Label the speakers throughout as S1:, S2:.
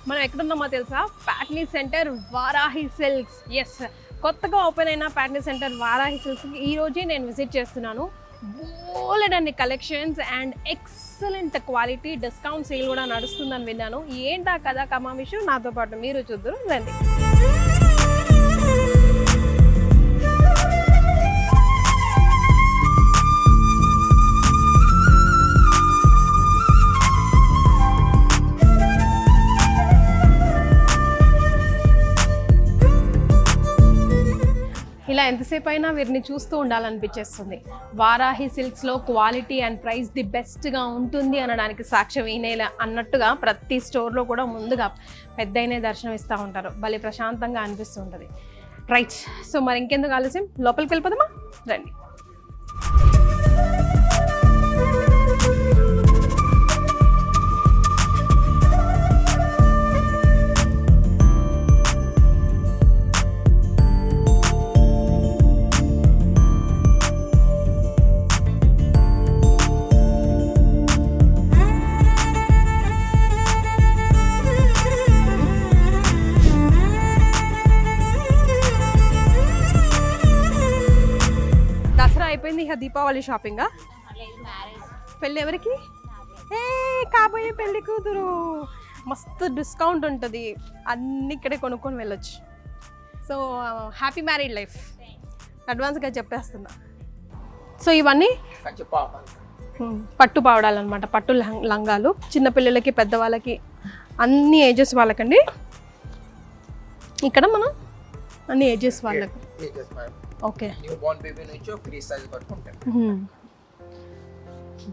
S1: మనం ఎక్కడున్నామో తెలుసా? Patny centre Varahi silks. Yes, కొత్తగా ఓపెన్ అయిన ప్యాట్నీ సెంటర్ వారాహి సిల్క్స్కి ఈరోజే నేను విజిట్ చేస్తున్నాను. బోలెడన్ని collections and excellent quality, discount sale కూడా నడుస్తుందని విన్నాను. ఏంటా కదా కమామిషు, నాతో పాటు మీరు చూద్దరు రండి. ఇలా ఎంతసేపు అయినా వీరిని చూస్తూ ఉండాలనిపించేస్తుంది. వారాహి సిల్క్స్లో క్వాలిటీ అండ్ ప్రైస్ ది బెస్ట్గా ఉంటుంది అనడానికి సాక్ష్యం ఈనేలా అన్నట్టుగా ప్రతి స్టోర్లో కూడా ముందుగా పెద్దయినే దర్శనం ఇస్తూ ఉంటారు. భలే ప్రశాంతంగా అనిపిస్తూ ఉంటుంది. రైట్, సో మరి ఇంకెందుకు ఆలస్యం, లోపలికి వెళ్ళిపోదామా? రండి. అయిపోయింది ఇక దీపావళి షాపింగా? పెళ్ళి ఎవరికి? కాబోయే పెళ్లి కూతురు. మస్తు డిస్కౌంట్ ఉంటుంది, అన్ని ఇక్కడే కొనుక్కొని వెళ్ళొచ్చు. సో హ్యాపీ మ్యారీడ్ లైఫ్ అడ్వాన్స్గా చెప్పేస్తున్నా. సో ఇవన్నీ పట్టు పావడాలు అనమాట, పట్టు లంగాలు, చిన్నపిల్లలకి పెద్దవాళ్ళకి అన్ని ఏజెస్ వాళ్ళకండి. ఇక్కడ మనం అన్ని ఏజెస్ వాళ్ళకి. ఓకే,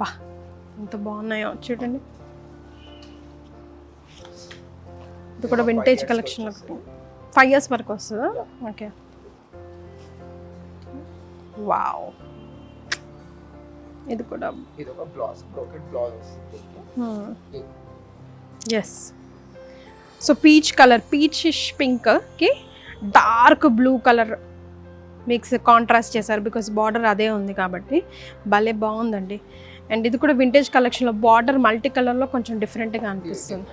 S1: బా ఎంత బాగున్నాయో చూడండి. ఇది కూడా వింటేజ్ కలెక్షన్, 5 years వరకు వస్తుందా? Okay, wow. ఇది కూడా yes. So peach colour, peachish పింక్కి dark blue colour mix contrast చేశారు, బికాస్ బార్డర్ అదే ఉంది కాబట్టి భలే బాగుందండి. అండ్ ఇది కూడా వింటేజ్ కలెక్షన్లో బార్డర్ మల్టీ కలర్లో కొంచెం డిఫరెంట్గా అనిపిస్తుంది.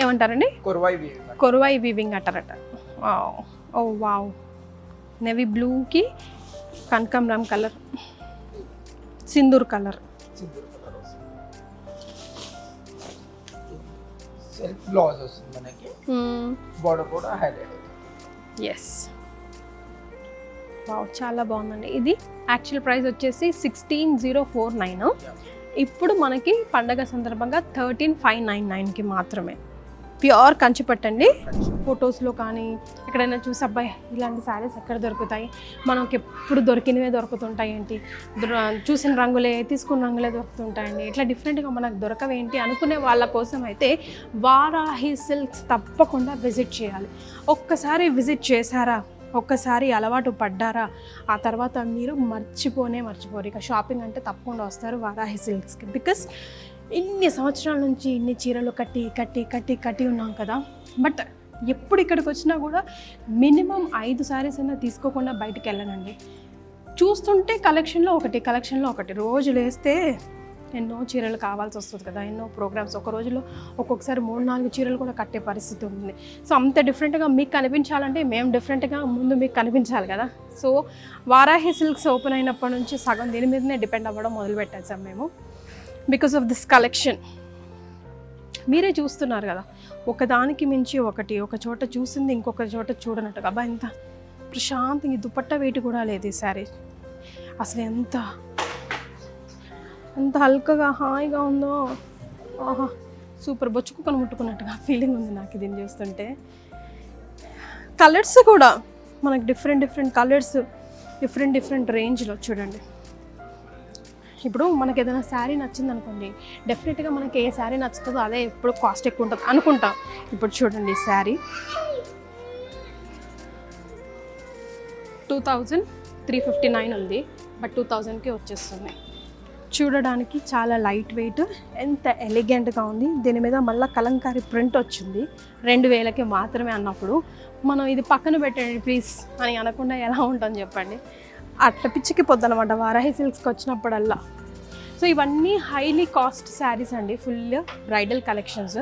S1: ఏమంటారండి? కొరువాయి వీవింగ్ అంటారట. ఓ వావ్, నెవీ బ్లూకి కనకాంబరం colour, Sindoor colour.
S2: Self blouse వస్తుంది మనకి, బోర్డర్ కూడా హైలైట్.
S1: ఎస్, వావ్ చాలా బాగుందండి. ఇది యాక్చువల్ ప్రైస్ వచ్చేసి 16,049. ఇప్పుడు మనకి పండగ సందర్భంగా 13,599కి మాత్రమే. ప్యూర్ కంచిపట్టండి. ఫొటోస్లో కానీ ఎక్కడైనా చూసి అబ్బాయి ఇలాంటి శారీస్ ఎక్కడ దొరుకుతాయి, మనకి ఎప్పుడు దొరికినవే దొరుకుతుంటాయి ఏంటి, చూసిన రంగులే తీసుకున్న రంగులే దొరుకుతుంటాయండి, ఇట్లా డిఫరెంట్గా మనకు దొరకవేంటి అనుకునే వాళ్ళ కోసం అయితే వారాహి సిల్క్స్ తప్పకుండా విజిట్ చేయాలి. ఒక్కసారి విజిట్ చేశారా, ఒక్కసారి అలవాటు పడ్డారా, ఆ తర్వాత మీరు మర్చిపోరు. ఇక షాపింగ్ అంటే తప్పకుండా వస్తారు వారాహి సిల్క్స్కి. బికాస్ ఇన్ని సంవత్సరాల నుంచి ఇన్ని చీరలు కట్టి ఉన్నాం కదా, బట్ ఎప్పుడు ఇక్కడికి వచ్చినా కూడా మినిమం 5 sarees అయినా తీసుకోకుండా బయటికి వెళ్ళనండి. చూస్తుంటే కలెక్షన్లో ఒకటి రోజులు వేస్తే ఎన్నో చీరలు కావాల్సి వస్తుంది కదా, ఎన్నో ప్రోగ్రామ్స్. ఒక రోజులో ఒక్కొక్కసారి 3-4 చీరలు కూడా కట్టే పరిస్థితి ఉంది. సో అంత డిఫరెంట్గా మీకు కనిపించాలంటే మేము డిఫరెంట్గా ముందు మీకు కనిపించాలి కదా. సో వారాహి సిల్క్స్ ఓపెన్ అయినప్పటి నుంచి సగం దీని మీదనే డిపెండ్ అవ్వడం మొదలుపెట్టేసాం మేము, బికాస్ ఆఫ్ దిస్ కలెక్షన్. మీరే చూస్తున్నారు కదా, ఒకదానికి మించి ఒకటి, ఒక చోట చూసింది ఇంకొక చోట చూడనట్టుగా. అబ్బా ఎంత ప్రశాంతంగా, దుపట్టా వెయిట్ కూడా లేదు ఈ శారీ. అసలు ఎంత హల్కగా హాయిగా ఉందో. ఆహా, సూపర్. బొచ్చుకుని ముట్టుకున్నట్టుగా ఫీలింగ్ ఉంది నాకు దీన్ని చూస్తుంటే. కలర్స్ కూడా మనకు డిఫరెంట్ కలర్స్, డిఫరెంట్ రేంజ్లో చూడండి. ఇప్పుడు మనకి ఏదైనా శారీ నచ్చింది అనుకోండి, డెఫినెట్గా మనకి ఏ శారీ నచ్చుతుందో అదే ఎప్పుడు కాస్ట్ ఎక్కువ ఉంటుంది అనుకుంటాం. ఇప్పుడు చూడండి, ఈ శారీ 2,359 ఉంది, బట్ 2,000కి వచ్చేస్తుంది. చూడడానికి చాలా లైట్ వెయిట్, ఎంత ఎలిగెంట్గా ఉంది. దీని మీద మళ్ళీ కలంకారీ ప్రింట్ వచ్చింది. 2,000కి మాత్రమే అన్నప్పుడు మనం ఇది పక్కన పెట్టండి ప్లీజ్ అని అనకుండా ఎలా ఉంటుంది చెప్పండి. అట్లా పిచ్చికి పొద్దు అనమాట వారాహి సిల్క్స్కి వచ్చినప్పుడల్లా. సో ఇవన్నీ హైలీ కాస్ట్ శారీస్ అండి, ఫుల్ బ్రైడల్ కలెక్షన్స్.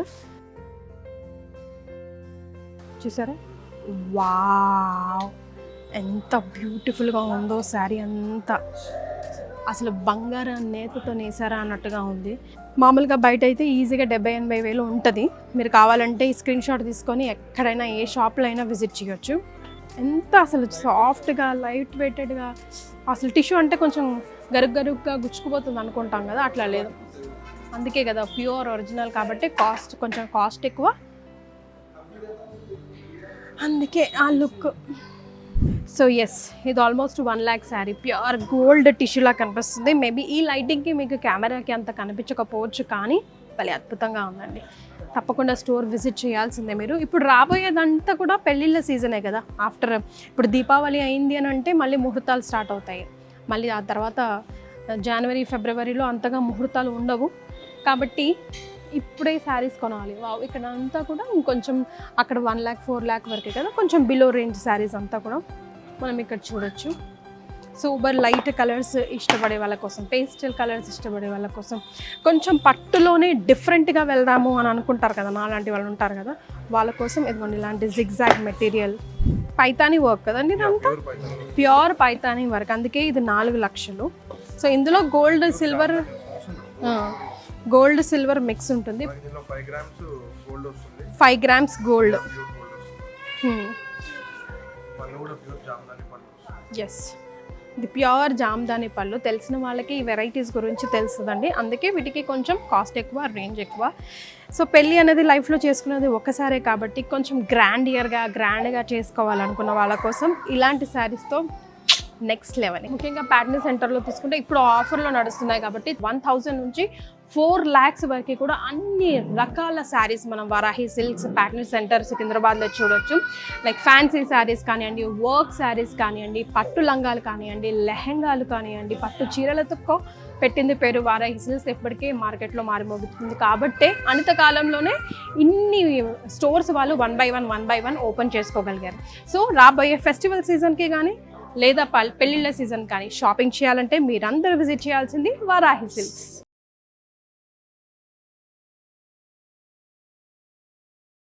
S1: చూసారా, వావ్ ఎంత బ్యూటిఫుల్గా ఉందో శారీ అంతా. అసలు బంగారం నేతతో నేసారా అన్నట్టుగా ఉంది. మామూలుగా బయట అయితే ఈజీగా 70-80 వేలు ఉంటుంది. మీరు కావాలంటే ఈ స్క్రీన్ షాట్ తీసుకొని ఎక్కడైనా ఏ షాప్లో అయినా విజిట్ చేయొచ్చు. ఎంత అసలు సాఫ్ట్గా, లైట్ వెయిటెడ్గా, అసలు టిష్యూ అంటే కొంచెం గరుగ్గా గుచ్చుకుపోతుంది అనుకుంటాం కదా, అట్లా లేదు. అందుకే కదా ప్యూర్ ఒరిజినల్ కాబట్టి కొంచెం కాస్ట్ ఎక్కువ, అందుకే ఆ లుక్. సో ఎస్, ఇది almost 1 lakh sari, pure gold టిష్యూలా కనిపిస్తుంది. మేబీ ఈ లైటింగ్కి మీకు కెమెరాకి అంత కనిపించకపోవచ్చు, కానీ భలే అద్భుతంగా ఉందండి. తప్పకుండా స్టోర్ విజిట్ చేయాల్సిందే మీరు. ఇప్పుడు రాబోయేదంతా కూడా పెళ్ళిళ్ళ సీజనే కదా. ఆఫ్టర్ ఇప్పుడు దీపావళి అయింది అని అంటే మళ్ళీ ముహూర్తాలు స్టార్ట్ అవుతాయి. మళ్ళీ ఆ తర్వాత జనవరి, ఫిబ్రవరిలో అంతగా ముహూర్తాలు ఉండవు కాబట్టి ఇప్పుడే శారీస్ కొనాలి. ఇక్కడ అంతా కూడా ఇంకొంచెం అక్కడ 1 lakh 4 lakh వరకే కదా, కొంచెం బిలో రేంజ్ శారీస్ అంతా కూడా మనం ఇక్కడ చూడొచ్చు. సూపర్ లైట్ కలర్స్ ఇష్టపడే వాళ్ళ కోసం, పేస్టల్ కలర్స్ ఇష్టపడే వాళ్ళ కోసం, కొంచెం పట్టులోనే డిఫరెంట్గా వెళ్దాము అని అనుకుంటారు కదా, నాలాంటి వాళ్ళు ఉంటారు కదా, వాళ్ళ కోసం ఇదిగోండి ఇలాంటి జిగ్జాగ్ మెటీరియల్, పైతానీ వర్క్ కదండి ఇదంతా, ప్యూర్ పైతానీ వర్క్. అందుకే ఇది 4 లక్షలు. సో ఇందులో గోల్డ్ సిల్వర్ మిక్స్ ఉంటుంది. 5 grams గోల్డ్. ఎస్, ఇది ప్యూర్ జామ్దాని పళ్ళు. తెలిసిన వాళ్ళకి ఈ వెరైటీస్ గురించి తెలుస్తుందండి, అందుకే వీటికి కొంచెం కాస్ట్ ఎక్కువ, రేంజ్ ఎక్కువ. సో పెళ్ళి అనేది లైఫ్లో చేసుకునేది ఒక్కసారే కాబట్టి కొంచెం గ్రాండ్గా చేసుకోవాలనుకున్న వాళ్ళ కోసం ఇలాంటి శారీస్తో నెక్స్ట్ లెవెల్. ముఖ్యంగా ప్యాటర్న్ సెంటర్లో తీసుకుంటే ఇప్పుడు ఆఫర్లో నడుస్తున్నాయి కాబట్టి 1000 నుంచి 4 lakhs వరకు కూడా అన్ని రకాల శారీస్ మనం వరాహి సిల్క్స్ ప్యాటర్న్ సెంటర్ సికింద్రాబాద్లో చూడొచ్చు. లైక్ ఫ్యాన్సీ శారీస్ కానివ్వండి, వర్క్ శారీస్ కానివ్వండి, పట్టు లంగాలు కానివ్వండి, లెహంగాలు కానివ్వండి, పట్టు చీరలతో పెట్టింది పేరు వారాహి సిల్క్స్. ఎప్పటికే మార్కెట్లో మారిమోగుతుంది కాబట్టే అనిత కాలంలోనే ఇన్ని స్టోర్స్ వాళ్ళు 1 by 1 ఓపెన్ చేసుకోగలిగారు. సో రాబోయే ఫెస్టివల్ సీజన్కి కానీ లేదా పెళ్ళిళ్ళ సీజన్ కానీ షాపింగ్ చేయాలంటే మీరందరూ విజిట్ చేయాల్సింది వారాహి సిల్క్స్.